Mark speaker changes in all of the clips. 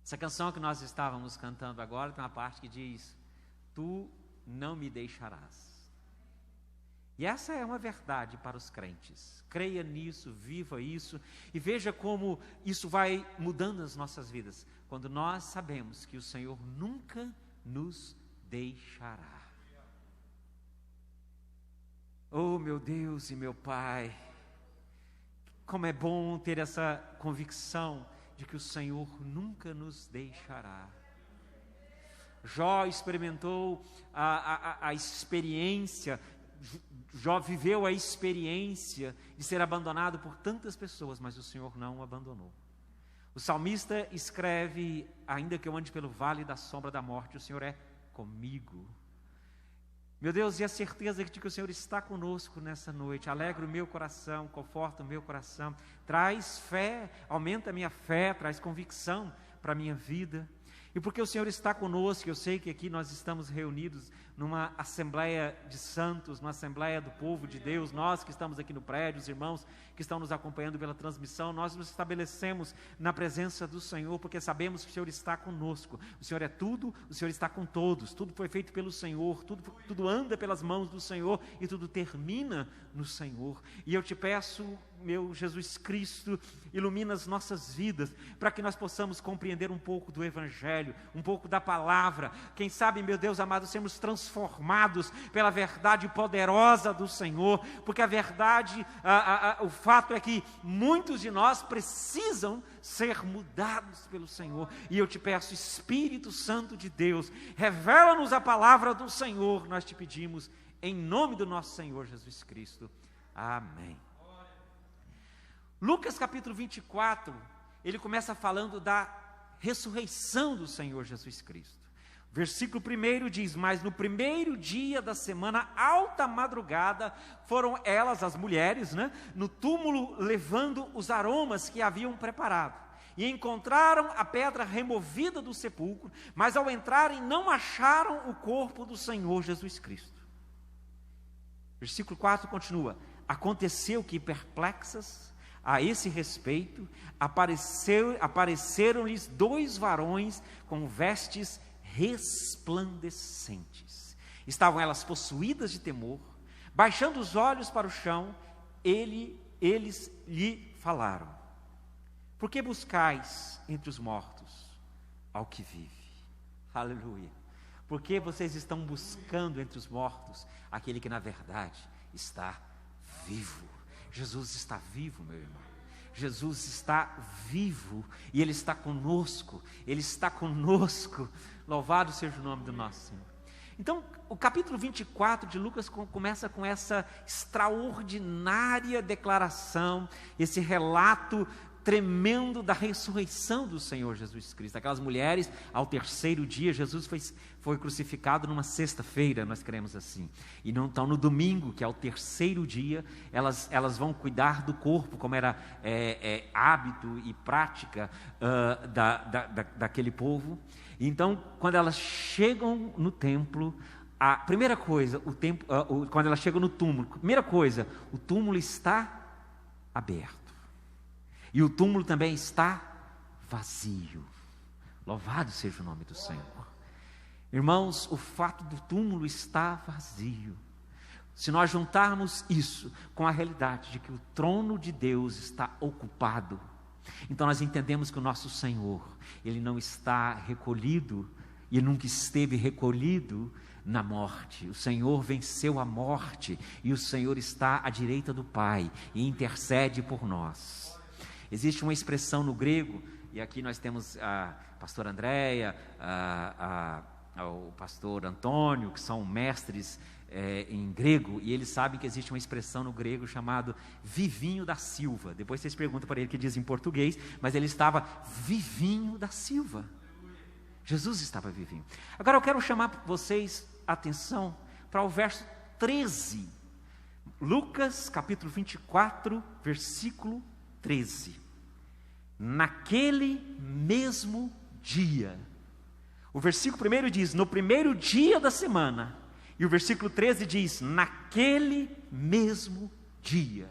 Speaker 1: Essa canção que nós estávamos cantando agora tem uma parte que diz: tu não me deixarás. E essa é uma verdade para os crentes. Creia nisso, viva isso e veja como isso vai mudando as nossas vidas, quando nós sabemos que o Senhor nunca nos deixará. Oh, meu Deus e meu Pai, como é bom ter essa convicção de que o Senhor nunca nos deixará. Jó experimentou a experiência, Jó viveu a experiência de ser abandonado por tantas pessoas, mas o Senhor não o abandonou. O salmista escreve: ainda que eu ande pelo vale da sombra da morte, o Senhor é comigo. Meu Deus, e a certeza de que o Senhor está conosco nessa noite alegra o meu coração, conforta o meu coração, traz fé, aumenta a minha fé, traz convicção para a minha vida. E porque o Senhor está conosco, eu sei que aqui nós estamos reunidos numa assembleia de santos, numa assembleia do povo de Deus, nós que estamos aqui no prédio, os irmãos que estão nos acompanhando pela transmissão, nós nos estabelecemos na presença do Senhor, porque sabemos que o Senhor está conosco. O Senhor é tudo, o Senhor está com todos, tudo foi feito pelo Senhor, tudo anda pelas mãos do Senhor e tudo termina no Senhor. E eu te peço, meu Jesus Cristo, ilumina as nossas vidas, para que nós possamos compreender um pouco do Evangelho, um pouco da palavra, quem sabe, meu Deus amado, sermos transformados pela verdade poderosa do Senhor, porque a verdade, o fato é que muitos de nós precisam ser mudados pelo Senhor, e eu te peço, Espírito Santo de Deus, revela-nos a palavra do Senhor, nós te pedimos, em nome do nosso Senhor Jesus Cristo, amém. Lucas capítulo 24, ele começa falando da ressurreição do Senhor Jesus Cristo. Versículo 1 diz: mas no primeiro dia da semana, alta madrugada, foram elas, as mulheres, no túmulo, levando os aromas que haviam preparado. E encontraram a pedra removida do sepulcro, mas ao entrarem não acharam o corpo do Senhor Jesus Cristo. Versículo 4 continua: aconteceu que, perplexas a esse respeito, apareceram-lhes 2 varões com vestes resplandecentes. Estavam elas possuídas de temor. Baixando os olhos para o chão, eles lhe falaram: por que buscais entre os mortos ao que vive? Aleluia. Por que vocês estão buscando entre os mortos aquele que na verdade está vivo? Jesus está vivo, meu irmão. Jesus está vivo e Ele está conosco. Ele está conosco. Louvado seja o nome do nosso Senhor. Então, o capítulo 24 de Lucas começa com essa extraordinária declaração, esse relato tremendo da ressurreição do Senhor Jesus Cristo. Aquelas mulheres, ao terceiro dia, Jesus foi crucificado numa sexta-feira, nós queremos assim. E não, então no domingo, que é o terceiro dia, elas vão cuidar do corpo, como era hábito e prática daquele povo. Então, quando elas chegam no templo, a primeira coisa, quando elas chegam no túmulo, primeira coisa, o túmulo está aberto. E o túmulo também está vazio. Louvado seja o nome do Senhor. Irmãos, o fato do túmulo estar vazio, se nós juntarmos isso com a realidade de que o trono de Deus está ocupado, então nós entendemos que o nosso Senhor, Ele não está recolhido, e nunca esteve recolhido na morte. O Senhor venceu a morte, e o Senhor está à direita do Pai, e intercede por nós. Existe uma expressão no grego, e aqui nós temos a pastora Andréia, o pastor Antônio, que são mestres em grego, e eles sabem que existe uma expressão no grego chamada vivinho da Silva. Depois vocês perguntam para ele o que diz em português, mas ele estava vivinho da Silva. Jesus estava vivinho. Agora eu quero chamar vocês a atenção para o verso 13. Lucas capítulo 24, versículo 13. Naquele mesmo dia. O versículo 1 diz: no primeiro dia da semana. E o versículo 13 diz: naquele mesmo dia.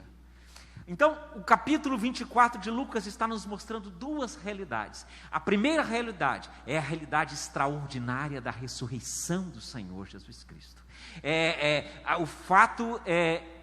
Speaker 1: Então, o capítulo 24 de Lucas está nos mostrando duas realidades. A primeira realidade é a realidade extraordinária da ressurreição do Senhor Jesus Cristo. O fato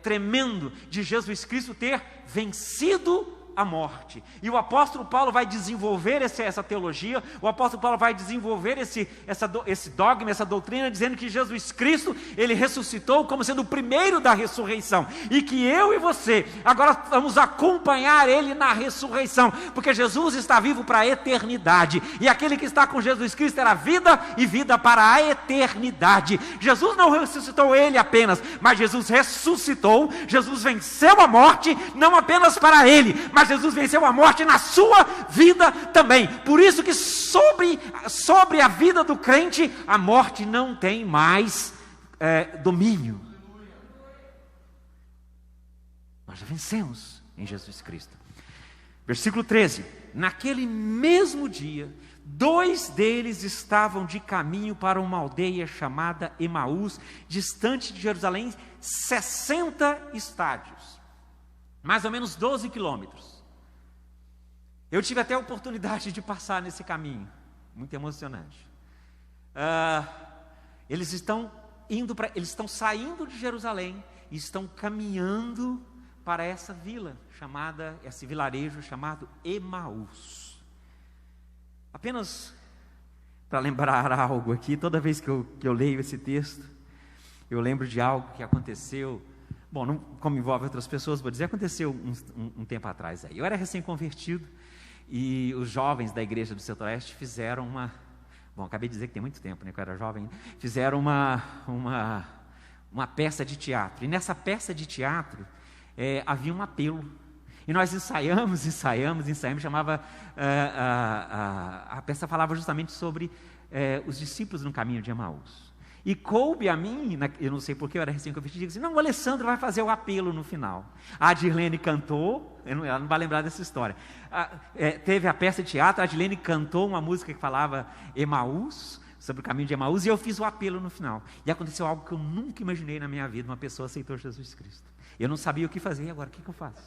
Speaker 1: tremendo de Jesus Cristo ter vencido a morte. E o apóstolo Paulo vai desenvolver essa teologia, o apóstolo Paulo vai desenvolver esse dogma, essa doutrina, dizendo que Jesus Cristo, ele ressuscitou como sendo o primeiro da ressurreição, e que eu e você agora vamos acompanhar ele na ressurreição, porque Jesus está vivo para a eternidade, e aquele que está com Jesus Cristo era vida e vida para a eternidade. Jesus não ressuscitou ele apenas, mas Jesus ressuscitou, Jesus venceu a morte, não apenas para ele, mas Jesus venceu a morte na sua vida também. Por isso que sobre a vida do crente, a morte não tem mais domínio. Nós já vencemos em Jesus Cristo. Versículo 13: naquele mesmo dia, 2 deles estavam de caminho para uma aldeia chamada Emaús, distante de Jerusalém 60 estádios, mais ou menos 12 quilômetros. Eu tive até a oportunidade de passar nesse caminho, muito emocionante. Eles estão saindo de Jerusalém e estão caminhando para essa vila esse vilarejo chamado Emaús. Apenas para lembrar algo aqui, toda vez que eu leio esse texto, eu lembro de algo que aconteceu. Bom, não, como envolve outras pessoas, vou dizer, aconteceu um tempo atrás aí. Eu era recém-convertido e os jovens da igreja do Centro-Oeste fizeram acabei de dizer que tem muito tempo, né, que eu era jovem, fizeram uma peça de teatro. E nessa peça de teatro havia um apelo. E nós ensaiamos, chamava, a peça falava justamente sobre os discípulos no caminho de Emaús. E coube a mim, eu não sei porque eu era recém-convertido, disse assim: não, o Alessandro vai fazer o apelo no final. A Adirlene cantou, ela não vai lembrar dessa história. Teve a peça de teatro, a Adirlene cantou uma música que falava Emaús, sobre o caminho de Emaús, e eu fiz o apelo no final. E aconteceu algo que eu nunca imaginei na minha vida: uma pessoa aceitou Jesus Cristo. Eu não sabia o que fazer, e agora o que eu faço?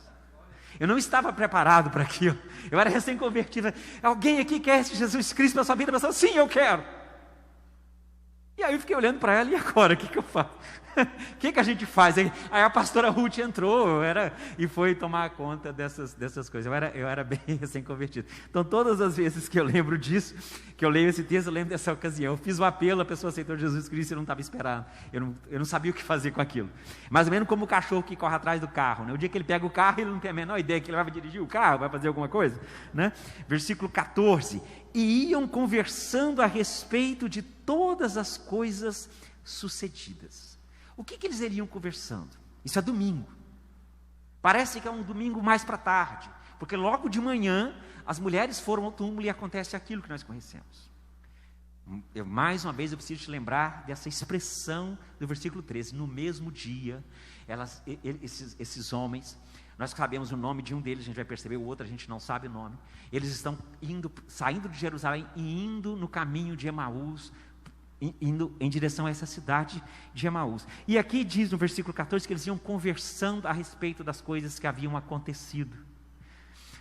Speaker 1: Eu não estava preparado para aquilo. Eu era recém-convertido. Alguém aqui quer esse Jesus Cristo para a sua vida? Eu pensava: sim, eu quero. E aí eu fiquei olhando para ela: e agora, o que eu faço? O que a gente faz? Aí a pastora Ruth entrou e foi tomar conta dessas coisas. Eu era bem recém-convertido. Então, todas as vezes que eu lembro disso, que eu leio esse texto, eu lembro dessa ocasião. Eu fiz o apelo, a pessoa aceitou Jesus Cristo e eu não estava esperando. Eu não sabia o que fazer com aquilo. Mais ou menos como o cachorro que corre atrás do carro, né? O dia que ele pega o carro, ele não tem a menor ideia que ele vai dirigir o carro, vai fazer alguma coisa, né? Versículo 14: e iam conversando a respeito de todas as coisas sucedidas. O que eles iriam conversando? Isso é domingo. Parece que é um domingo mais para tarde, porque logo de manhã as mulheres foram ao túmulo e acontece aquilo que nós conhecemos. Mais uma vez eu preciso te lembrar dessa expressão do versículo 13: no mesmo dia, esses homens, nós sabemos o nome de um deles, a gente vai perceber, o outro a gente não sabe o nome. Eles estão saindo de Jerusalém e indo no caminho de Emaús, indo em direção a essa cidade de Emaús. E aqui diz no versículo 14 que eles iam conversando a respeito das coisas que haviam acontecido.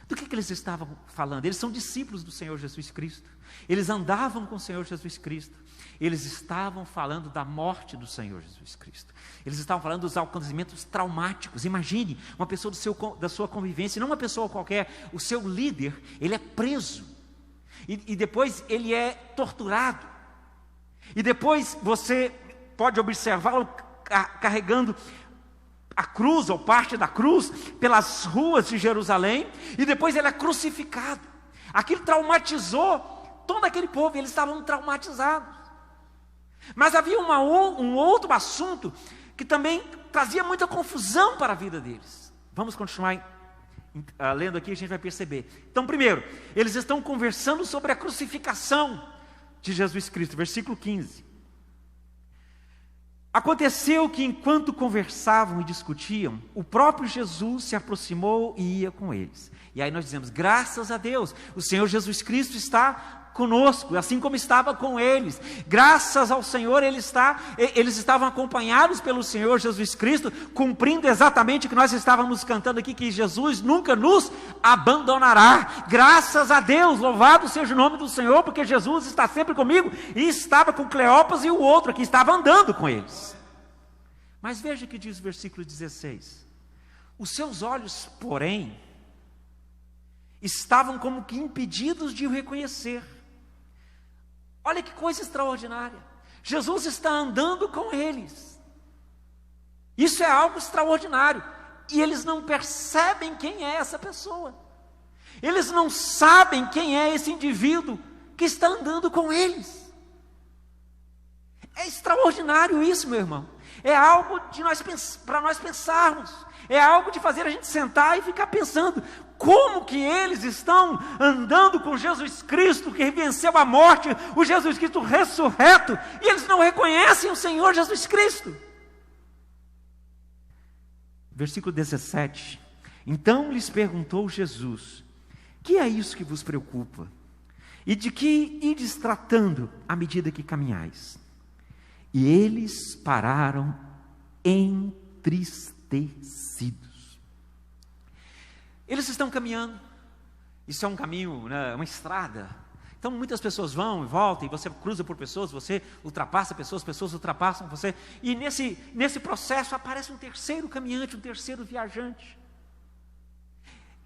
Speaker 1: Do que eles estavam falando? Eles são discípulos do Senhor Jesus Cristo. Eles andavam com o Senhor Jesus Cristo. Eles estavam falando da morte do Senhor Jesus Cristo. Eles estavam falando dos acontecimentos traumáticos. Imagine uma pessoa da sua convivência, não uma pessoa qualquer, o seu líder, ele é preso. E depois ele é torturado. E depois você pode observá-lo carregando a cruz, ou parte da cruz, pelas ruas de Jerusalém, e depois ele é crucificado. Aquilo traumatizou todo aquele povo, eles estavam traumatizados. Mas havia um outro assunto que também trazia muita confusão para a vida deles. Vamos continuar lendo aqui, a gente vai perceber. Então, primeiro, eles estão conversando sobre a crucificação de Jesus Cristo, versículo 15. Aconteceu que enquanto conversavam e discutiam, o próprio Jesus se aproximou e ia com eles. E aí nós dizemos: graças a Deus, o Senhor Jesus Cristo está conosco, assim como estava com eles. Graças ao Senhor, eles estavam acompanhados pelo Senhor Jesus Cristo, cumprindo exatamente o que nós estávamos cantando aqui, que Jesus nunca nos abandonará. Graças a Deus, louvado seja o nome do Senhor, porque Jesus está sempre comigo, e estava com Cleopas e o outro que estava andando com eles. Mas veja o que diz o versículo 16: os seus olhos, porém, estavam como que impedidos de o reconhecer. Olha que coisa extraordinária. Jesus está andando com eles. Isso é algo extraordinário. E eles não percebem quem é essa pessoa. Eles não sabem quem é esse indivíduo que está andando com eles. É extraordinário isso, meu irmão. É algo para nós pensarmos. É algo de fazer a gente sentar e ficar pensando: como que eles estão andando com Jesus Cristo, que venceu a morte, o Jesus Cristo ressurreto, e eles não reconhecem o Senhor Jesus Cristo. Versículo 17: então lhes perguntou Jesus: que é isso que vos preocupa? E de que ides tratando à medida que caminhais? E eles pararam entristecidos. Eles estão caminhando. Isso é um caminho, né, uma estrada. Então muitas pessoas vão e voltam, e você cruza por pessoas, você ultrapassa pessoas, pessoas ultrapassam você. E nesse processo aparece um terceiro caminhante, um terceiro viajante.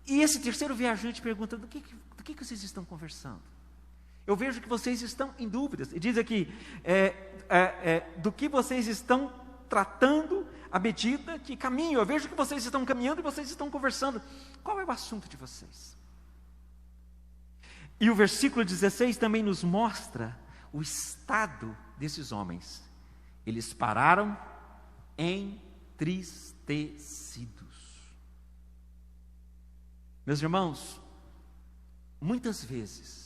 Speaker 1: E esse terceiro viajante pergunta: do que vocês estão conversando? Eu vejo que vocês estão em dúvidas. E diz aqui, do que vocês estão tratando à medida que caminham. Eu vejo que vocês estão caminhando e vocês estão conversando. Qual é o assunto de vocês? E o versículo 16 também nos mostra o estado desses homens. Eles pararam entristecidos. Meus irmãos, muitas vezes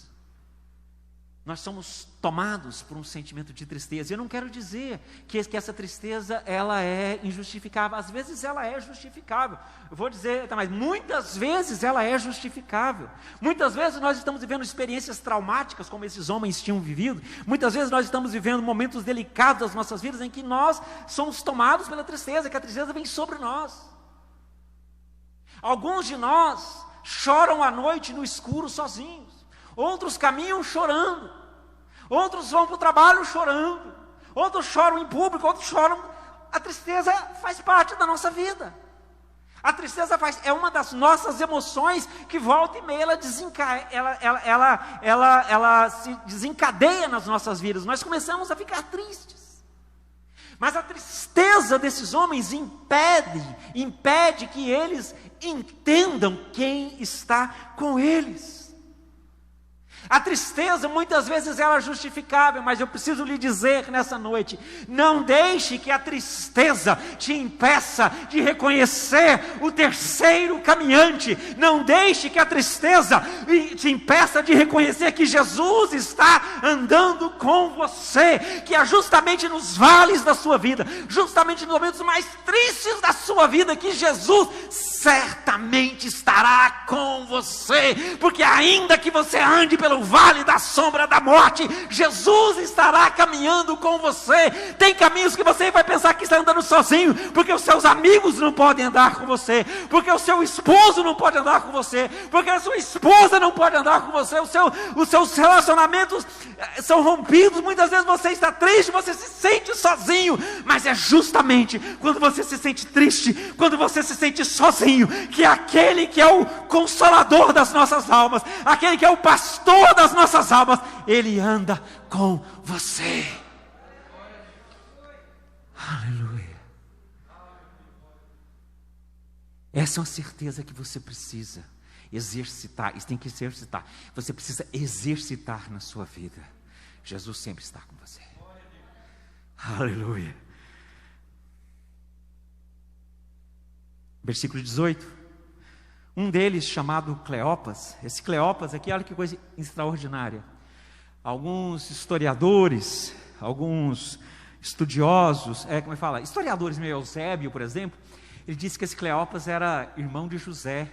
Speaker 1: nós somos tomados por um sentimento de tristeza. Eu não quero dizer que essa tristeza ela é injustificável. Às vezes ela é justificável. Eu vou dizer, mas muitas vezes ela é justificável. Muitas vezes nós estamos vivendo experiências traumáticas, como esses homens tinham vivido. Muitas vezes nós estamos vivendo momentos delicados das nossas vidas, em que nós somos tomados pela tristeza, que a tristeza vem sobre nós. Alguns de nós choram à noite no escuro sozinhos. Outros caminham chorando, outros vão para o trabalho chorando, outros choram em público, outros choram. A tristeza faz parte da nossa vida. A tristeza é uma das nossas emoções que volta e meia ela se desencadeia nas nossas vidas. Nós começamos a ficar tristes. Mas a tristeza desses homens impede que eles entendam quem está com eles. A tristeza muitas vezes ela é justificável, mas eu preciso lhe dizer nessa noite: não deixe que a tristeza te impeça de reconhecer o terceiro caminhante. Não deixe que a tristeza te impeça de reconhecer que Jesus está andando com você, que é justamente nos vales da sua vida, justamente nos momentos mais tristes da sua vida, que Jesus certamente estará com você, porque ainda que você ande pelo vale da sombra da morte, Jesus estará caminhando com você. Tem caminhos que você vai pensar que está andando sozinho, porque os seus amigos não podem andar com você, porque o seu esposo não pode andar com você, porque a sua esposa não pode andar com você, os seus relacionamentos são rompidos. Muitas vezes você está triste, você se sente sozinho, mas é justamente quando você se sente triste, quando você se sente sozinho, que aquele que é o consolador das nossas almas, aquele que é o pastor das nossas almas, ele anda com você. Aleluia. Essa é uma certeza que você precisa exercitar. Isso tem que exercitar. Você precisa exercitar na sua vida. Jesus sempre está com você. Aleluia. Versículo 18. Um deles, chamado Cleopas. Esse Cleopas aqui, olha que coisa extraordinária. Alguns historiadores, alguns estudiosos, historiadores, meio Eusébio, por exemplo, ele disse que esse Cleopas era irmão de José,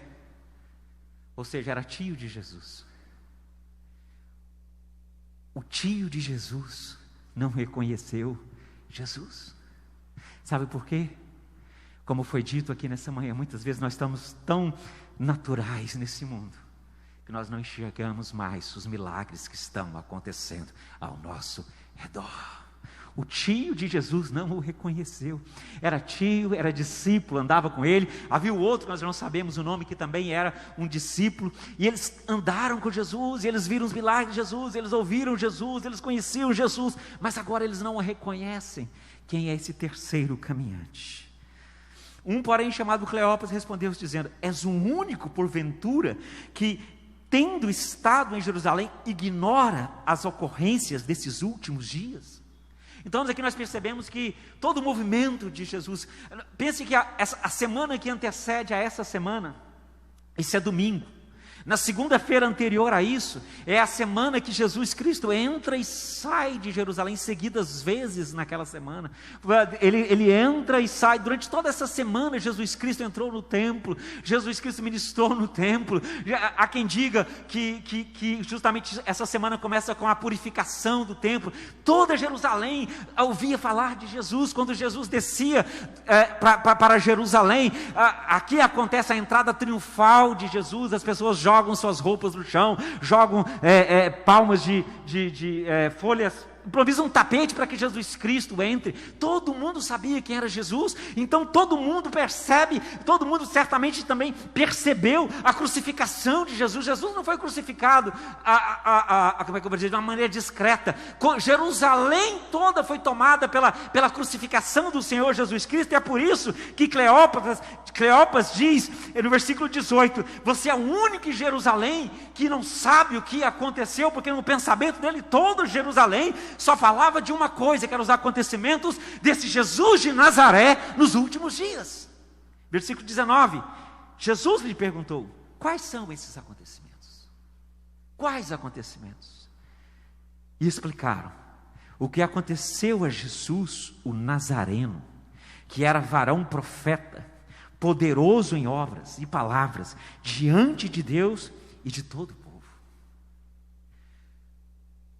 Speaker 1: ou seja, era tio de Jesus. O tio de Jesus não reconheceu Jesus. Sabe por quê? Como foi dito aqui nessa manhã, muitas vezes nós estamos tão naturais nesse mundo que nós não enxergamos mais os milagres que estão acontecendo ao nosso redor. O tio de Jesus não o reconheceu. Era tio, era discípulo, andava com ele. Havia o outro, nós não sabemos o nome, que também era um discípulo. E eles andaram com Jesus, e eles viram os milagres de Jesus, eles ouviram Jesus, eles conheciam Jesus. Mas agora eles não o reconhecem. Quem é esse terceiro caminhante? Um, porém, chamado Cleopas, respondeu dizendo: és o único, porventura, que, tendo estado em Jerusalém, ignora as ocorrências desses últimos dias? Então aqui nós percebemos que todo o movimento de Jesus, pense que a semana que antecede a essa semana, isso é domingo. Na segunda-feira anterior a isso, é a semana que Jesus Cristo entra e sai de Jerusalém, seguidas vezes naquela semana. Ele entra e sai, durante toda essa semana Jesus Cristo entrou no templo, Jesus Cristo ministrou no templo. Há quem diga que justamente essa semana começa com a purificação do templo. Toda Jerusalém ouvia falar de Jesus, quando Jesus descia para Jerusalém. Aqui acontece a entrada triunfal de Jesus, as pessoas jogam suas roupas no chão, jogam palmas de folhas, improvisam um tapete para que Jesus Cristo entre. Todo mundo sabia quem era Jesus, então todo mundo percebe, todo mundo certamente também percebeu a crucificação de Jesus. Jesus não foi crucificado como é que eu vou dizer, de uma maneira discreta. Jerusalém toda foi tomada pela crucificação do Senhor Jesus Cristo, e é por isso que Cleopas diz no versículo 18: você é o único em Jerusalém que não sabe o que aconteceu, porque no pensamento dele todo Jerusalém só falava de uma coisa, que eram os acontecimentos desse Jesus de Nazaré nos últimos dias. Versículo 19, Jesus lhe perguntou: quais são esses acontecimentos? Quais acontecimentos? E explicaram o que aconteceu a Jesus, o Nazareno, que era varão profeta, poderoso em obras e palavras, diante de Deus e de todo o povo.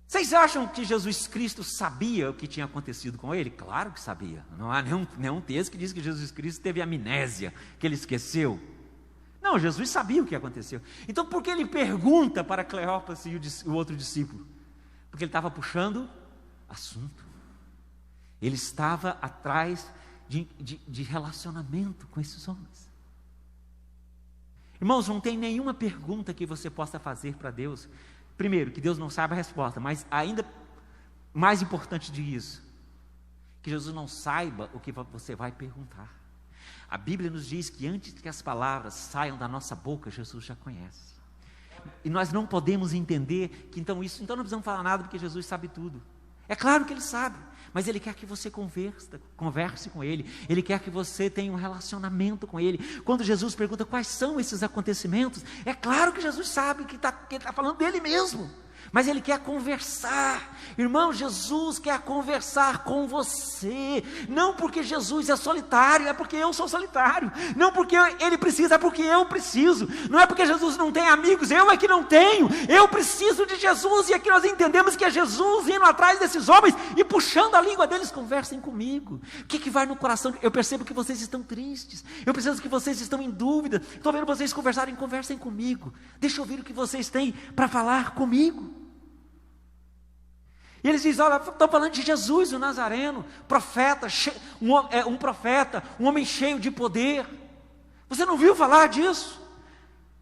Speaker 1: Vocês acham que Jesus Cristo sabia o que tinha acontecido com ele? Claro que sabia. Não há nenhum texto que diz que Jesus Cristo teve amnésia, que ele esqueceu. Não, Jesus sabia o que aconteceu. Então por que ele pergunta para Cleopas e o outro discípulo? Porque ele estava puxando assunto. Ele estava atrás de relacionamento com esses homens. Irmãos, não tem nenhuma pergunta que você possa fazer para Deus. Primeiro, que Deus não saiba a resposta, mas ainda mais importante do que isso, que Jesus não saiba o que você vai perguntar. A Bíblia nos diz que antes que as palavras saiam da nossa boca, Jesus já conhece. E nós não podemos entender que então não precisamos falar nada, porque Jesus sabe tudo. É claro que Ele sabe, mas Ele quer que você converse com Ele. Ele quer que você tenha um relacionamento com Ele. Quando Jesus pergunta quais são esses acontecimentos, é claro que Jesus sabe que ele está falando dele mesmo, mas Ele quer conversar. Irmão, Jesus quer conversar com você, não porque Jesus é solitário, é porque eu sou solitário. Não porque Ele precisa, é porque eu preciso. Não é porque Jesus não tem amigos, eu é que não tenho. Eu preciso de Jesus, e aqui nós entendemos que é Jesus indo atrás desses homens e puxando a língua deles. Conversem comigo. O que vai no coração? Eu percebo que vocês estão tristes, eu percebo que vocês estão em dúvida. Estou vendo vocês conversarem. Conversem comigo. Deixa eu ouvir o que vocês têm para falar comigo. E eles dizem: olha, estão falando de Jesus, o Nazareno, profeta, um homem cheio de poder. Você não viu falar disso?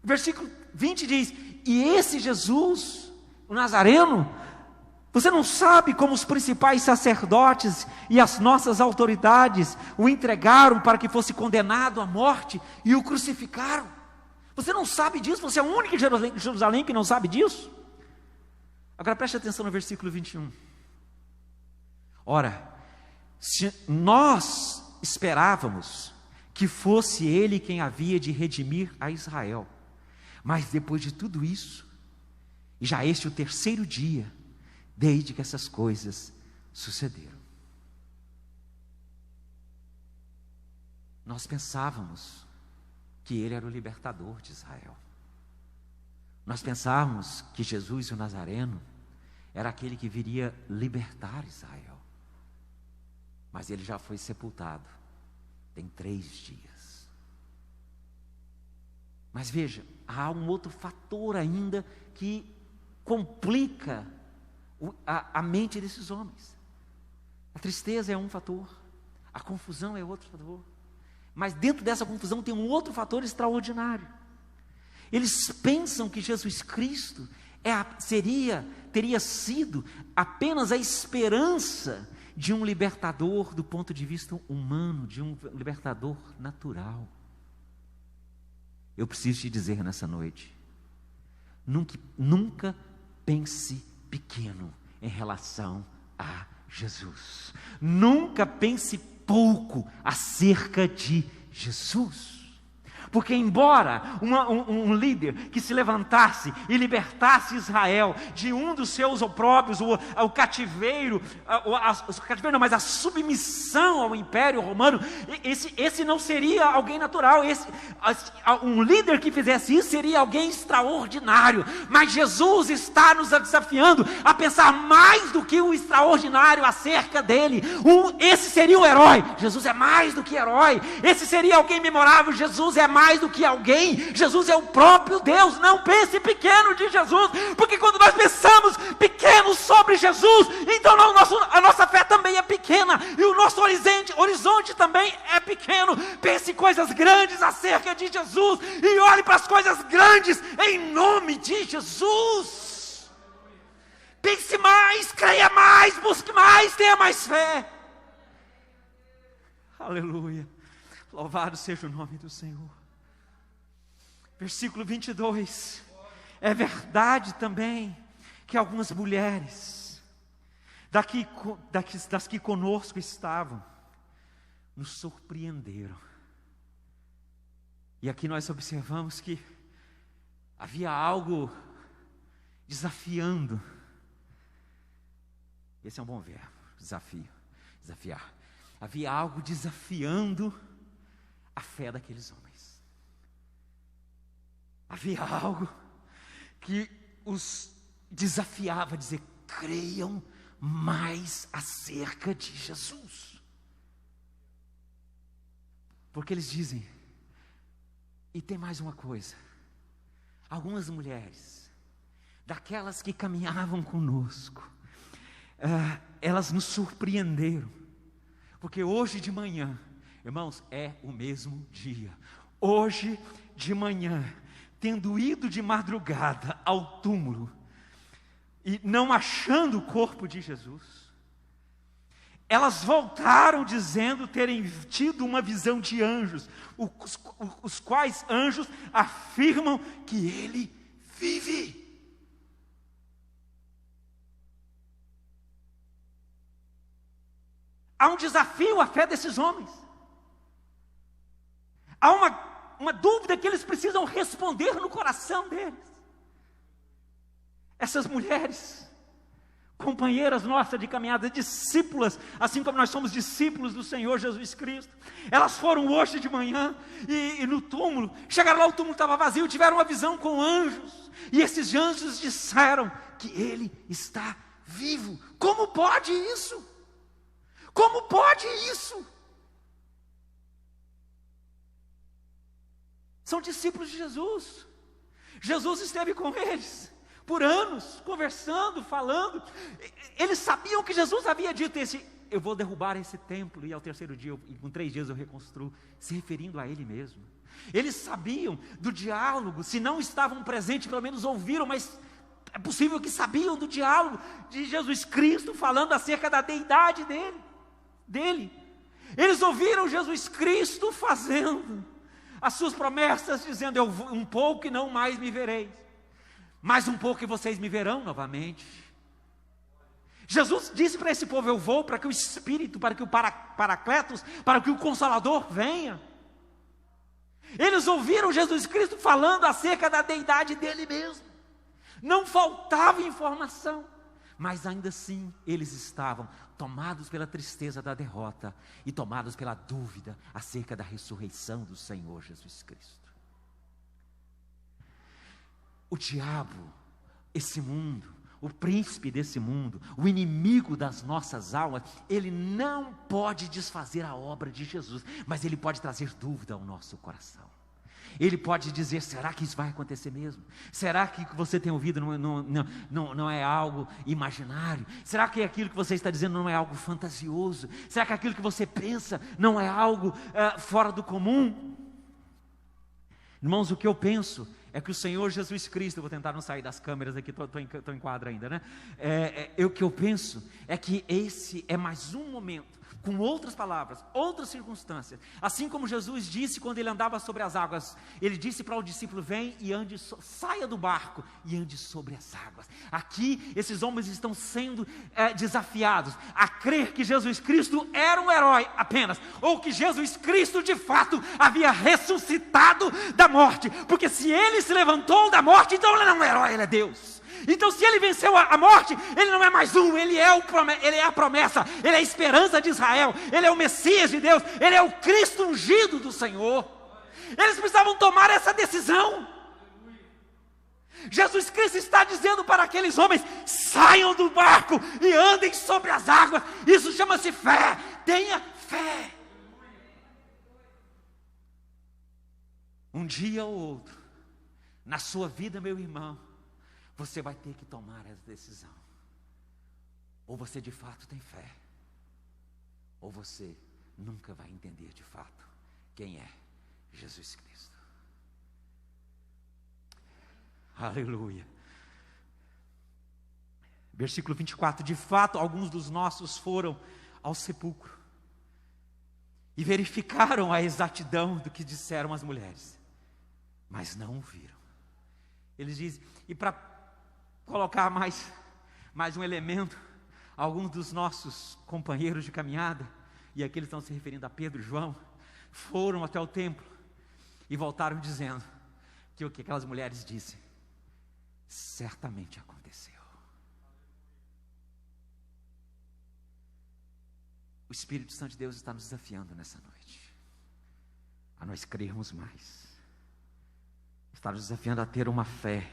Speaker 1: Versículo 20 diz: e esse Jesus, o Nazareno, você não sabe como os principais sacerdotes e as nossas autoridades o entregaram para que fosse condenado à morte e o crucificaram? Você não sabe disso? Você é o único em Jerusalém que não sabe disso? Agora preste atenção no versículo 21. Ora, se nós esperávamos que fosse Ele quem havia de redimir a Israel, mas depois de tudo isso, e já este é o terceiro dia desde que essas coisas sucederam. Nós pensávamos que Ele era o libertador de Israel. Nós pensávamos que Jesus, o Nazareno, era aquele que viria libertar Israel. Mas ele já foi sepultado, tem 3 dias. Mas veja, há um outro fator ainda que complica a mente desses homens. A tristeza é um fator, a confusão é outro fator. Mas dentro dessa confusão tem um outro fator extraordinário. Eles pensam que Jesus Cristo teria sido apenas a esperança de um libertador do ponto de vista humano, de um libertador natural. Eu preciso te dizer nessa noite, nunca pense pequeno em relação a Jesus. Nunca pense pouco acerca de Jesus. Porque embora um líder que se levantasse e libertasse Israel de um dos seus opróbrios, o cativeiro, mas a submissão ao Império Romano, esse não seria alguém natural. Um líder que fizesse isso seria alguém extraordinário. Mas Jesus está nos desafiando a pensar mais do que o extraordinário acerca dele. Esse seria o herói. Jesus é mais do que herói. Esse seria alguém memorável. Jesus é mais do que alguém. Jesus é o próprio Deus. Não pense pequeno de Jesus, porque quando nós pensamos pequeno sobre Jesus, então a nossa fé também é pequena, e o nosso horizonte também é pequeno. Pense coisas grandes acerca de Jesus, e olhe para as coisas grandes em nome de Jesus. Pense mais, creia mais, busque mais, tenha mais fé. Aleluia, louvado seja o nome do Senhor. Versículo 22, é verdade também que algumas mulheres, das que conosco estavam, nos surpreenderam. E aqui nós observamos que havia algo desafiando. Esse é um bom verbo, desafiar. Havia algo desafiando a fé daqueles homens. Havia algo que os desafiava a dizer: creiam mais acerca de Jesus. Porque eles dizem, e tem mais uma coisa, algumas mulheres, daquelas que caminhavam conosco, elas nos surpreenderam, porque hoje de manhã, irmãos, é o mesmo dia. Hoje de manhã, tendo ido de madrugada ao túmulo e não achando o corpo de Jesus, elas voltaram dizendo terem tido uma visão de anjos, os quais anjos afirmam que ele vive. Há um desafio à fé desses homens. Há uma dúvida que eles precisam responder no coração deles. Essas mulheres, companheiras nossas de caminhada, discípulas, assim como nós somos discípulos do Senhor Jesus Cristo, elas foram hoje de manhã e no túmulo, chegaram lá, o túmulo estava vazio, tiveram uma visão com anjos, e esses anjos disseram que ele está vivo. Como pode isso? Como pode isso? São discípulos de Jesus. Jesus esteve com eles por anos, conversando, falando. Eles sabiam que Jesus havia dito eu vou derrubar esse templo e ao terceiro dia, e com 3 dias eu reconstruo, se referindo a ele mesmo. Eles sabiam do diálogo, se não estavam presentes, pelo menos ouviram, mas é possível que sabiam do diálogo de Jesus Cristo falando acerca da deidade dele. Eles ouviram Jesus Cristo fazendo as suas promessas, dizendo: eu vou um pouco e não mais me vereis, mais um pouco e vocês me verão novamente. Jesus disse para esse povo: eu vou para que o Espírito, para que o Paracletos, para que o Consolador venha. Eles ouviram Jesus Cristo falando acerca da deidade dele mesmo. Não faltava informação, mas ainda assim eles estavam tomados pela tristeza da derrota e tomados pela dúvida acerca da ressurreição do Senhor Jesus Cristo. O diabo, esse mundo, o príncipe desse mundo, o inimigo das nossas almas, ele não pode desfazer a obra de Jesus, mas ele pode trazer dúvida ao nosso coração. Ele pode dizer: será que isso vai acontecer mesmo? Será que o que você tem ouvido não é algo imaginário? Será que aquilo que você está dizendo não é algo fantasioso? Será que aquilo que você pensa não é algo fora do comum? Irmãos, o que eu penso é que o Senhor Jesus Cristo, eu vou tentar não sair das câmeras aqui, estou em quadro ainda, né? O que eu penso é que esse é mais um momento, com outras palavras, outras circunstâncias, assim como Jesus disse quando ele andava sobre as águas, ele disse para o discípulo: vem e ande, saia do barco e ande sobre as águas. Aqui esses homens estão sendo desafiados a crer que Jesus Cristo era um herói apenas, ou que Jesus Cristo de fato havia ressuscitado da morte, porque se ele se levantou da morte, então ele não é um herói, ele é Deus. Então, se ele venceu a morte, ele não é mais um, ele é a promessa, ele é a esperança de Israel, ele é o Messias de Deus, ele é o Cristo ungido do Senhor. Eles precisavam tomar essa decisão. Jesus Cristo está dizendo para aqueles homens: saiam do barco e andem sobre as águas. Isso chama-se fé. Tenha fé. Um dia ou outro, na sua vida, meu irmão, você vai ter que tomar essa decisão. Ou você de fato tem fé, ou você nunca vai entender de fato quem é Jesus Cristo. Aleluia. Versículo 24: de fato, alguns dos nossos foram ao sepulcro e verificaram a exatidão do que disseram as mulheres, mas não o viram. Eles dizem, e para colocar mais um elemento, alguns dos nossos companheiros de caminhada, e aqui eles estão se referindo a Pedro e João, foram até o templo e voltaram dizendo que o que aquelas mulheres disseram certamente aconteceu. O Espírito Santo de Deus está nos desafiando nessa noite a nós crermos mais, está nos desafiando a ter uma fé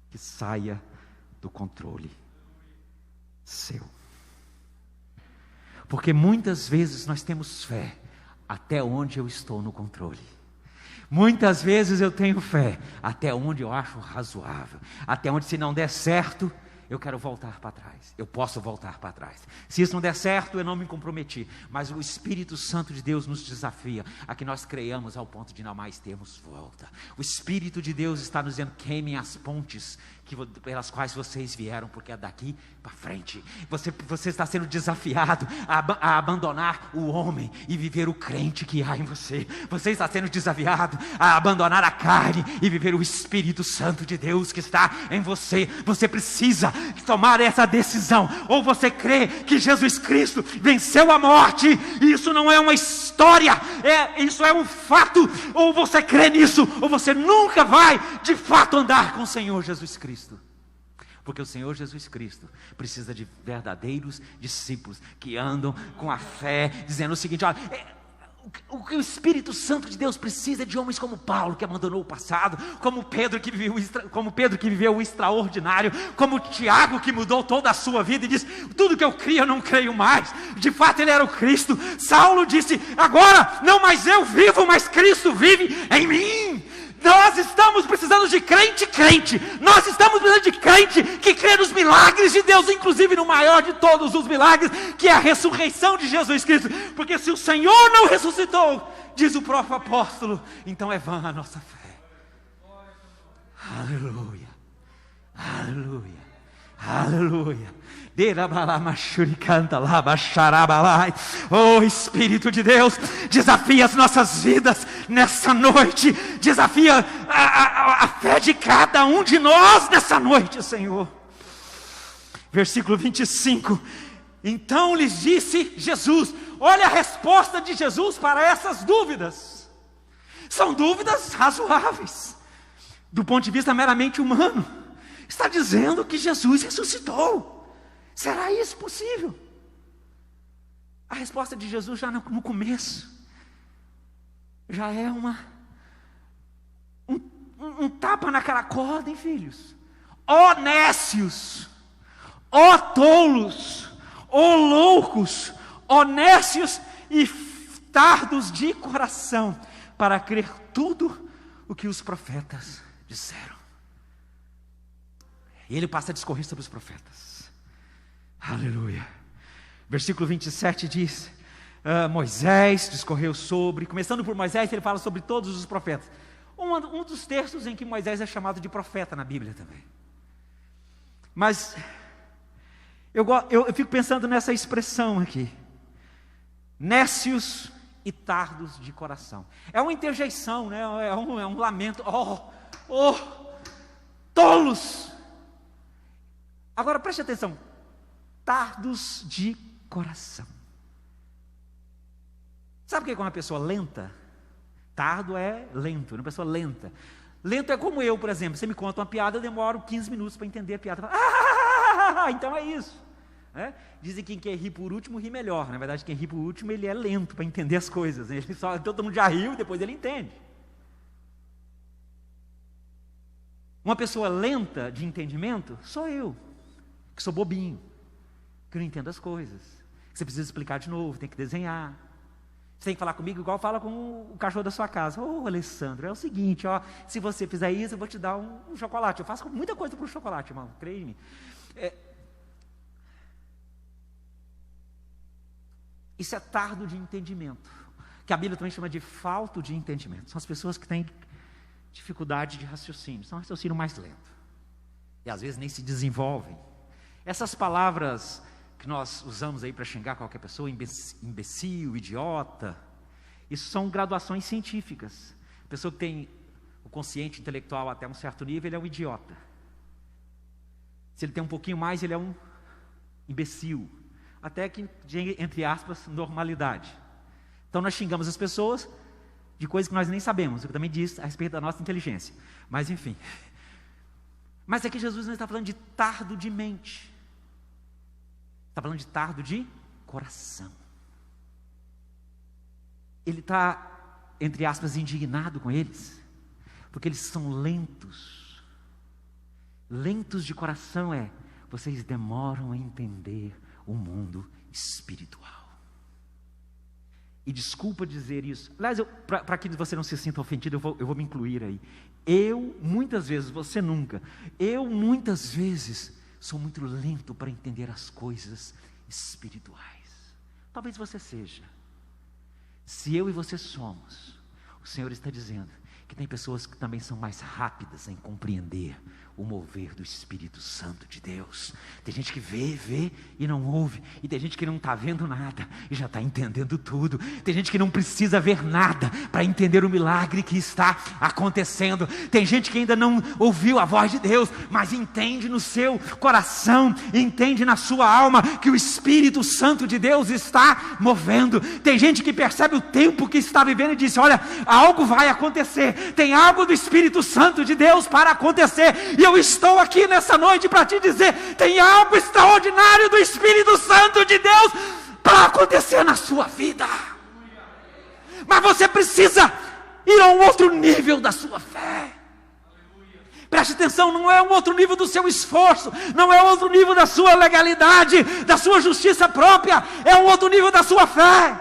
Speaker 1: que saia do controle seu. Porque muitas vezes nós temos fé até onde eu estou no controle. Muitas vezes eu tenho fé até onde eu acho razoável, até onde, se não der certo, eu quero voltar para trás. Eu posso voltar para trás. Se isso não der certo, eu não me comprometi. Mas o Espírito Santo de Deus nos desafia a que nós creiamos ao ponto de não mais termos volta. O Espírito de Deus está nos dizendo: queimem as pontes pelas quais vocês vieram, porque é daqui para frente. Você está sendo desafiado a abandonar o homem e viver o crente que há em você. Você está sendo desafiado a abandonar a carne e viver o Espírito Santo de Deus que está em você. Você precisa tomar essa decisão. Ou você crê que Jesus Cristo venceu a morte, e isso não é uma história, isso é um fato. Ou você crê nisso, ou você nunca vai de fato andar com o Senhor Jesus Cristo. Porque o Senhor Jesus Cristo precisa de verdadeiros discípulos que andam com a fé, dizendo o seguinte: olha, o que o Espírito Santo de Deus precisa é de homens como Paulo, que abandonou o passado, como Pedro que viveu o extraordinário, como Tiago, que mudou toda a sua vida e disse: tudo que eu crio eu não creio mais. De fato ele era o Cristo. Saulo disse: agora não mais eu vivo, mas Cristo vive em mim. Nós estamos precisando de crente. Nós estamos precisando de crente que crê nos milagres de Deus, inclusive no maior de todos os milagres, que é a ressurreição de Jesus Cristo. Porque se o Senhor não ressuscitou, diz o próprio apóstolo, então é vã a nossa fé. Aleluia, aleluia, aleluia. Oh, Espírito de Deus, desafia as nossas vidas nessa noite, desafia a fé de cada um de nós nessa noite, Senhor. Versículo 25: então lhes disse Jesus. Olha a resposta de Jesus para essas dúvidas. São dúvidas razoáveis do ponto de vista meramente humano. Está dizendo que Jesus ressuscitou. Será isso possível? A resposta de Jesus já no começo já é um tapa na cara. Acordem, filhos. Ó nécios, Ó tolos, ó loucos, ó nécios e tardos de coração, para crer tudo o que os profetas disseram. E ele passa a discorrer sobre os profetas. Aleluia. Versículo 27 diz, Moisés discorreu sobre, começando por Moisés, ele fala sobre todos os profetas. Um dos textos em que Moisés é chamado de profeta na Bíblia também. Mas eu fico pensando nessa expressão aqui, nécios e tardos de coração. É uma interjeição, né? É um lamento. Oh, tolos! Agora preste atenção, tardos de coração. Sabe o que é uma pessoa lenta? Tardo é lento, uma pessoa lenta. Lento é como eu, por exemplo. Você me conta uma piada, eu demoro 15 minutos para entender a piada. Então é isso. Dizem que quem ri por último ri melhor. Na verdade, quem ri por último, ele é lento para entender as coisas. Todo mundo já riu, depois ele entende. Uma pessoa lenta de entendimento sou eu, que sou bobinho, que não entendo as coisas, que você precisa explicar de novo, tem que desenhar. Você tem que falar comigo igual fala com o cachorro da sua casa. Alessandro, é o seguinte, se você fizer isso, eu vou te dar um chocolate. Eu faço muita coisa para o chocolate, irmão, creia em mim. Isso é tardo de entendimento, que a Bíblia também chama de falta de entendimento. São as pessoas que têm dificuldade de raciocínio, são um raciocínio mais lento, e às vezes nem se desenvolvem. Essas palavras que nós usamos aí para xingar qualquer pessoa, imbecil, idiota, isso são graduações científicas. A pessoa que tem o consciente intelectual até um certo nível, ele é um idiota. Se ele tem um pouquinho mais, ele é um imbecil. Até que, entre aspas, normalidade. Então nós xingamos as pessoas de coisas que nós nem sabemos, o que também diz a respeito da nossa inteligência. Mas enfim. Mas aqui Jesus não está falando de tardo de mente. Está falando de tardo de coração. Ele está, entre aspas, indignado com eles, porque eles são lentos. Lentos de coração vocês demoram a entender o mundo espiritual. E desculpa dizer isso. Aliás, para que você não se sinta ofendido, eu vou me incluir aí. Eu, muitas vezes, você nunca. Eu, muitas vezes, sou muito lento para entender as coisas espirituais. Talvez você seja. Se eu e você somos, o Senhor está dizendo que tem pessoas que também são mais rápidas em compreender o mover do Espírito Santo de Deus. Tem gente que vê e não ouve, e tem gente que não está vendo nada e já está entendendo tudo. Tem gente que não precisa ver nada para entender o milagre que está acontecendo. Tem gente que ainda não ouviu a voz de Deus, mas entende no seu coração, entende na sua alma que o Espírito Santo de Deus está movendo. Tem gente que percebe o tempo que está vivendo e diz: olha, algo vai acontecer, tem algo do Espírito Santo de Deus para acontecer. E eu estou aqui nessa noite para te dizer: tem algo extraordinário do Espírito Santo de Deus para acontecer na sua vida. Mas você precisa ir a um outro nível da sua fé. Preste atenção, não é um outro nível do seu esforço, não é outro nível da sua legalidade, da sua justiça própria, é um outro nível da sua fé.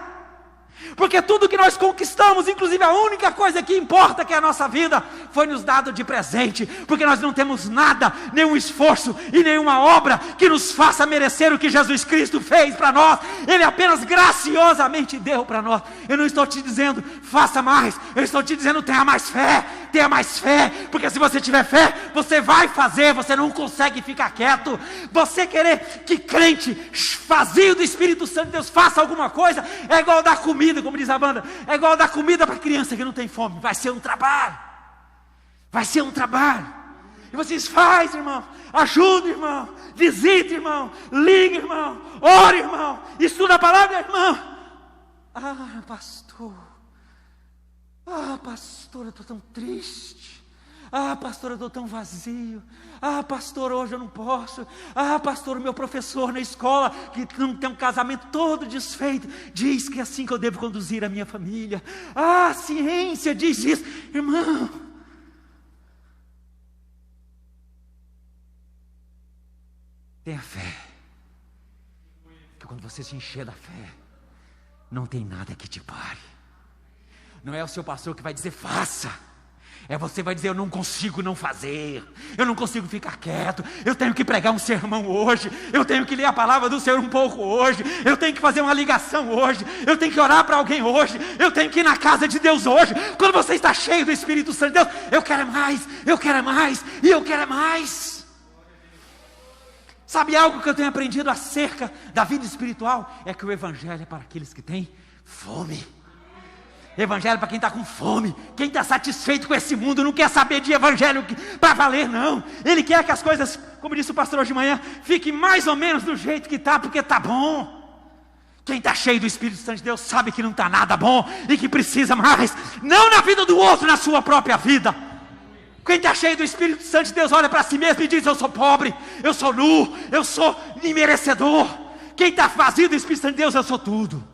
Speaker 1: Porque tudo que nós conquistamos, inclusive a única coisa que importa, que é a nossa vida, foi nos dado de presente. Porque nós não temos nada, nenhum esforço e nenhuma obra que nos faça merecer o que Jesus Cristo fez para nós. Ele apenas graciosamente deu para nós. Eu não estou te dizendo faça mais, eu estou te dizendo tenha mais fé. Tenha mais fé, porque se você tiver fé, você vai fazer, você não consegue ficar quieto. Você querer que crente vazio do Espírito Santo de Deus faça alguma coisa, é igual dar comida, como diz a banda, é igual dar comida para criança que não tem fome. Vai ser um trabalho, vai ser um trabalho. E vocês faz, irmão, ajuda, irmão, visita, irmão, liga, irmão, ora, irmão, estuda a palavra, irmão. Ah, pastor, eu estou tão triste. Pastor, eu estou tão vazio. Pastor, hoje eu não posso. Pastor, o meu professor na escola, que não tem um casamento todo desfeito, diz que é assim que eu devo conduzir a minha família. A ciência diz isso. Irmão, tenha fé. que quando você se encher da fé, não tem nada que te pare. Não é o seu pastor que vai dizer faça, é você vai dizer eu não consigo não fazer, eu não consigo ficar quieto, eu tenho que pregar um sermão hoje, eu tenho que ler a palavra do Senhor um pouco hoje, eu tenho que fazer uma ligação hoje, eu tenho que orar para alguém hoje, eu tenho que ir na casa de Deus hoje. Quando você está cheio do Espírito Santo de Deus, eu quero mais, eu quero mais e eu quero mais. Sabe algo que eu tenho aprendido acerca da vida espiritual? É que o Evangelho é para aqueles que têm fome. Evangelho para quem está com fome. Quem está satisfeito com esse mundo não quer saber de evangelho para valer, não. Ele quer que as coisas, como disse o pastor hoje de manhã, fiquem mais ou menos do jeito que está, porque está bom. Quem está cheio do Espírito Santo de Deus sabe que não está nada bom e que precisa mais, não na vida do outro, na sua própria vida. Quem está cheio do Espírito Santo de Deus olha para si mesmo e diz: eu sou pobre, eu sou nu, eu sou imerecedor. Quem está vazio do Espírito Santo de Deus, eu sou tudo.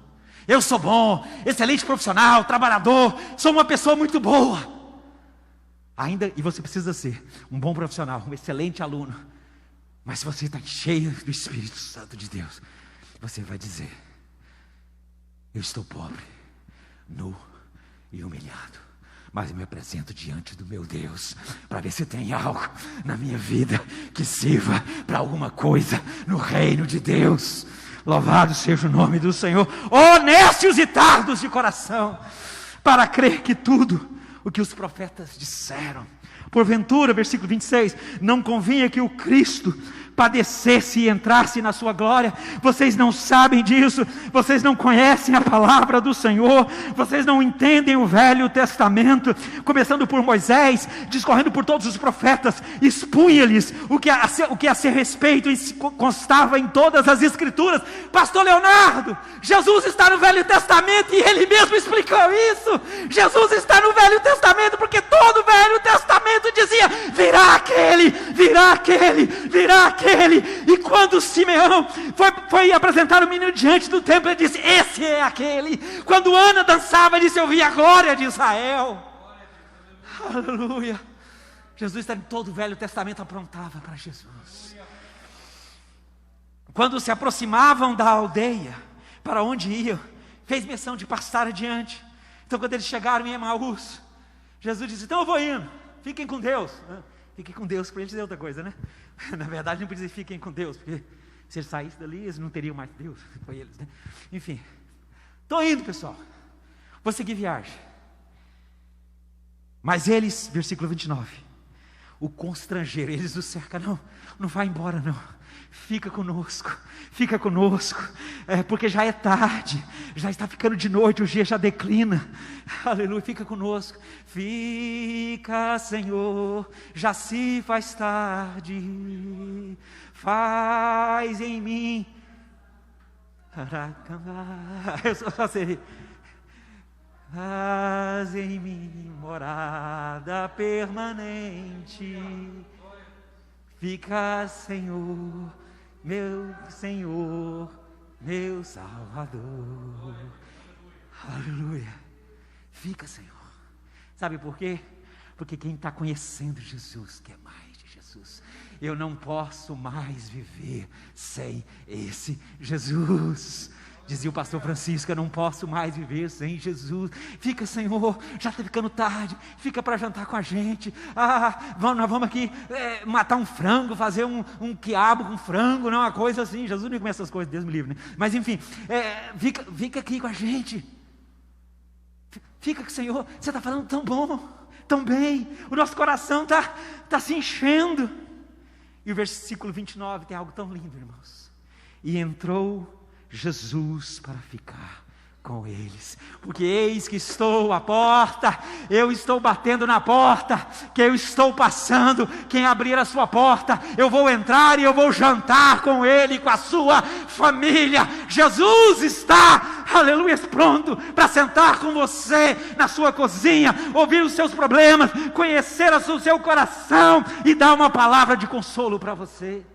Speaker 1: Eu sou bom, excelente profissional, trabalhador, sou uma pessoa muito boa. Ainda, e você precisa ser um bom profissional, um excelente aluno. Mas se você está cheio do Espírito Santo de Deus, você vai dizer: eu estou pobre, nu e humilhado, mas me apresento diante do meu Deus, para ver se tem algo na minha vida que sirva para alguma coisa no reino de Deus. Louvado seja o nome do Senhor. Honestos e tardos de coração, para crer que tudo o que os profetas disseram. Porventura, versículo 26, não convinha que o Cristo padecesse e entrasse na sua glória? Vocês não sabem disso, vocês não conhecem a palavra do Senhor, vocês não entendem o Velho Testamento, começando por Moisés, discorrendo por todos os profetas, expunha-lhes o que a seu respeito constava em todas as Escrituras. Pastor Leonardo, Jesus está no Velho Testamento e ele mesmo explicou isso. Jesus está no Velho Testamento porque todo o Velho Testamento dizia: virá aquele, virá aquele, virá aquele. E quando Simeão foi apresentar o menino diante do templo, ele disse: esse é aquele. Quando Ana dançava, ele disse: eu vi a glória de Israel. Aleluia. Jesus está em todo o Velho Testamento, aprontava para Jesus. Quando se aproximavam da aldeia para onde iam, fez menção de passar adiante. Então quando eles chegaram em Emaús, Jesus disse: então eu vou indo, fiquem com Deus. Fiquem com Deus, para eles dizer outra coisa, né? Na verdade não precisa fiquem com Deus, porque se eles saíssem dali, eles não teriam mais Deus, foi eles, né? Enfim, estou indo, pessoal, vou seguir viagem. Mas eles, versículo 29, o constrangeram, eles o cercam: não vai embora não, fica conosco, porque já é tarde, já está ficando de noite, o dia já declina. Aleluia, fica conosco. Fica, Senhor, já se faz tarde, faz em mim. Eu só sei. Faz em mim morada permanente. Fica, Senhor, meu Salvador. Aleluia. Fica, Senhor. Sabe por quê? Porque quem está conhecendo Jesus quer mais de Jesus. Eu não posso mais viver sem esse Jesus. Dizia o pastor Francisco: eu não posso mais viver sem Jesus. Fica, Senhor, já está ficando tarde, fica para jantar com a gente. Nós vamos aqui matar um frango, fazer um quiabo com frango, não, uma coisa assim. Jesus não começa essas coisas, Deus me livre, né? Mas enfim, fica aqui com a gente. Fica que, Senhor, você está falando tão bom, tão bem, o nosso coração está se enchendo. E o versículo 29 tem algo tão lindo, irmãos. E entrou Jesus para ficar com eles, porque eis que estou à porta, eu estou batendo na porta, que eu estou passando, quem abrir a sua porta, eu vou entrar e eu vou jantar com ele, com a sua família. Jesus está, aleluia, pronto para sentar com você na sua cozinha, ouvir os seus problemas, conhecer o seu coração e dar uma palavra de consolo para você.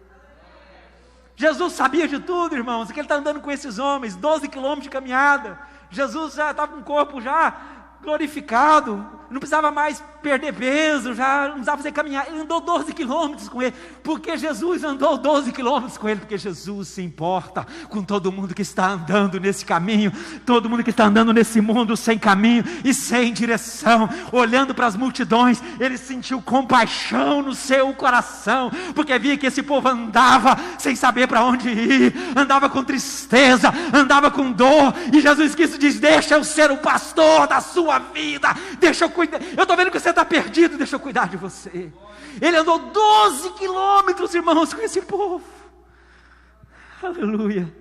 Speaker 1: Jesus sabia de tudo, irmãos, que ele está andando com esses homens, 12 quilômetros de caminhada. Jesus já estava com o corpo já glorificado, não precisava mais perder peso, já não precisava fazer caminhar. Ele andou 12 quilômetros com ele, porque Jesus andou 12 quilômetros com ele, porque Jesus se importa com todo mundo que está andando nesse caminho, todo mundo que está andando nesse mundo sem caminho e sem direção, olhando para as multidões. Ele sentiu compaixão no seu coração, porque via que esse povo andava sem saber para onde ir, andava com tristeza, andava com dor, e Jesus Cristo diz: deixa eu ser o pastor da sua vida, deixa eu cuidar, eu estou vendo que você está perdido, deixa eu cuidar de você. Ele andou 12 quilômetros, irmãos, com esse povo, aleluia.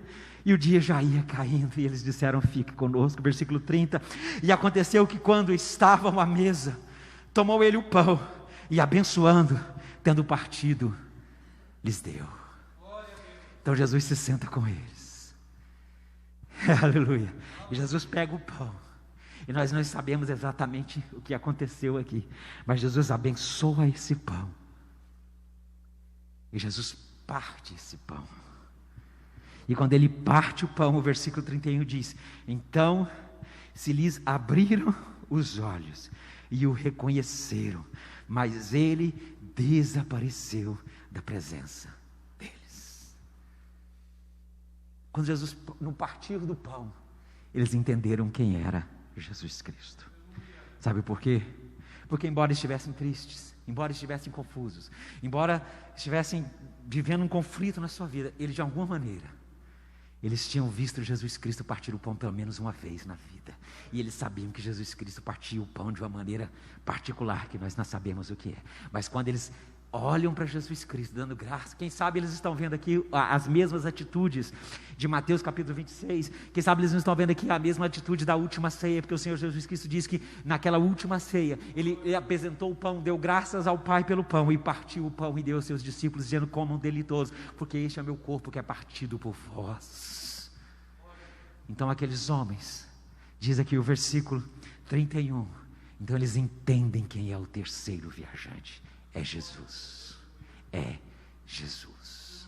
Speaker 1: E o dia já ia caindo, e eles disseram: fique conosco, versículo 30, e aconteceu que quando estavam à mesa, tomou ele o pão, e abençoando, tendo partido, lhes deu. Então Jesus se senta com eles, aleluia, e Jesus pega o pão, e nós não sabemos exatamente o que aconteceu aqui, mas Jesus abençoa esse pão, e Jesus parte esse pão, e quando ele parte o pão, o versículo 31 diz: então se lhes abriram os olhos, e o reconheceram, mas ele desapareceu da presença deles. Quando Jesus, no partir do pão, eles entenderam quem era Jesus Cristo. Sabe por quê? Porque embora estivessem tristes, embora estivessem confusos, embora estivessem vivendo um conflito na sua vida, eles de alguma maneira, eles tinham visto Jesus Cristo partir o pão pelo menos uma vez na vida, e eles sabiam que Jesus Cristo partia o pão de uma maneira particular, que nós não sabemos o que é, mas quando eles olham para Jesus Cristo dando graça, quem sabe eles estão vendo aqui as mesmas atitudes de Mateus capítulo 26, quem sabe eles não estão vendo aqui a mesma atitude da última ceia, porque o Senhor Jesus Cristo diz que naquela última ceia, ele apresentou o pão, deu graças ao Pai pelo pão, e partiu o pão e deu aos seus discípulos, dizendo: comam dele todos, porque este é meu corpo que é partido por vós. Então aqueles homens, diz aqui o versículo 31, então eles entendem quem é o terceiro viajante. É Jesus, é Jesus,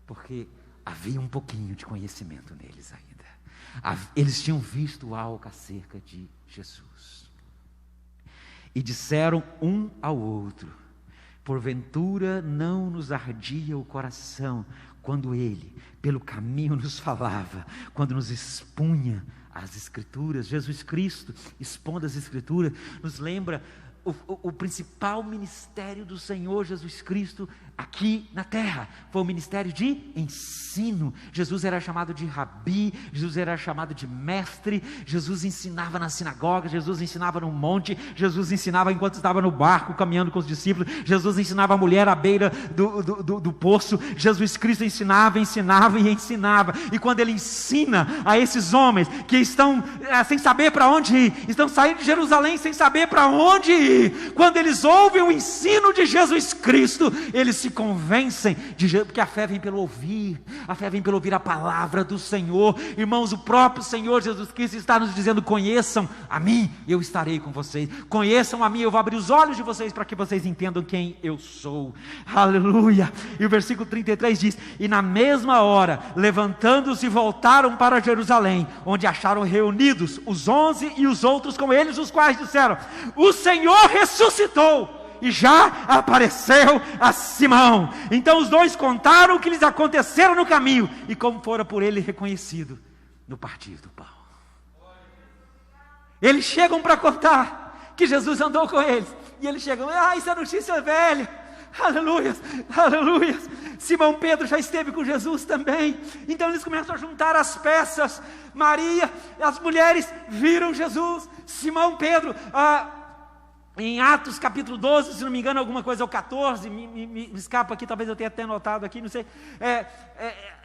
Speaker 1: porque havia um pouquinho de conhecimento neles ainda, eles tinham visto algo acerca de Jesus, e disseram um ao outro: porventura não nos ardia o coração, quando ele pelo caminho nos falava, quando nos expunha as Escrituras. Jesus Cristo, expondo as Escrituras, nos lembra o principal ministério do Senhor Jesus Cristo aqui na terra, foi o ministério de ensino. Jesus era chamado de rabi, Jesus era chamado de mestre, Jesus ensinava na sinagoga, Jesus ensinava no monte, Jesus ensinava enquanto estava no barco, caminhando com os discípulos, Jesus ensinava a mulher à beira do poço, Jesus Cristo ensinava, e quando ele ensina a esses homens, que estão sem saber para onde ir, estão saindo de Jerusalém sem saber para onde ir, quando eles ouvem o ensino de Jesus Cristo, eles se convencem, porque a fé vem pelo ouvir, a fé vem pelo ouvir a palavra do Senhor. Irmãos, o próprio Senhor Jesus Cristo está nos dizendo: conheçam a mim, eu estarei com vocês, conheçam a mim, eu vou abrir os olhos de vocês, para que vocês entendam quem eu sou, aleluia. E o versículo 33 diz: e na mesma hora, levantando-se, voltaram para Jerusalém, onde acharam reunidos os 11 e os outros com eles, os quais disseram: o Senhor ressuscitou e já apareceu a Simão. Então os dois contaram o que lhes aconteceram no caminho, e como fora por ele reconhecido no partir do pão. Eles chegam para contar que Jesus andou com eles, e eles chegam: isso é notícia velha, aleluias, aleluias, Simão Pedro já esteve com Jesus também. Então eles começam a juntar as peças. Maria, as mulheres viram Jesus, Simão Pedro, em Atos capítulo 12, se não me engano, alguma coisa, ou 14, me escapa aqui, talvez eu tenha até anotado aqui, não sei,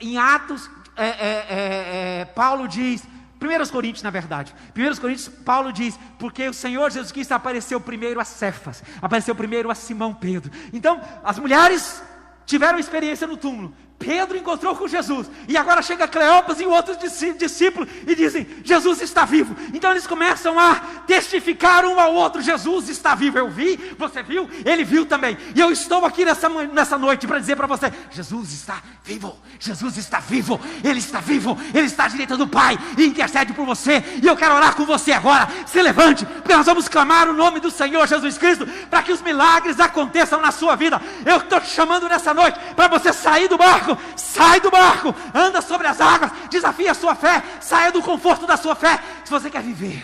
Speaker 1: em Atos, Paulo diz, 1 Coríntios na verdade, 1 Coríntios, Paulo diz: porque o Senhor Jesus Cristo apareceu primeiro a Cefas, apareceu primeiro a Simão Pedro. Então as mulheres tiveram experiência no túmulo, Pedro encontrou com Jesus, e agora chega Cleopas e outros discípulos, e dizem, Jesus está vivo. Então eles começam a testificar um ao outro, Jesus está vivo. Eu vi, você viu, ele viu também, e eu estou aqui nessa noite para dizer para você, Jesus está vivo, Jesus está vivo, Ele está vivo, Ele está à direita do Pai, e intercede por você, e eu quero orar com você agora. Se levante, porque nós vamos clamar o nome do Senhor Jesus Cristo, para que os milagres aconteçam na sua vida. Eu estou te chamando nessa noite, para você sair do barco. Sai do barco, anda sobre as águas, desafia a sua fé, saia do conforto da sua fé, se você quer viver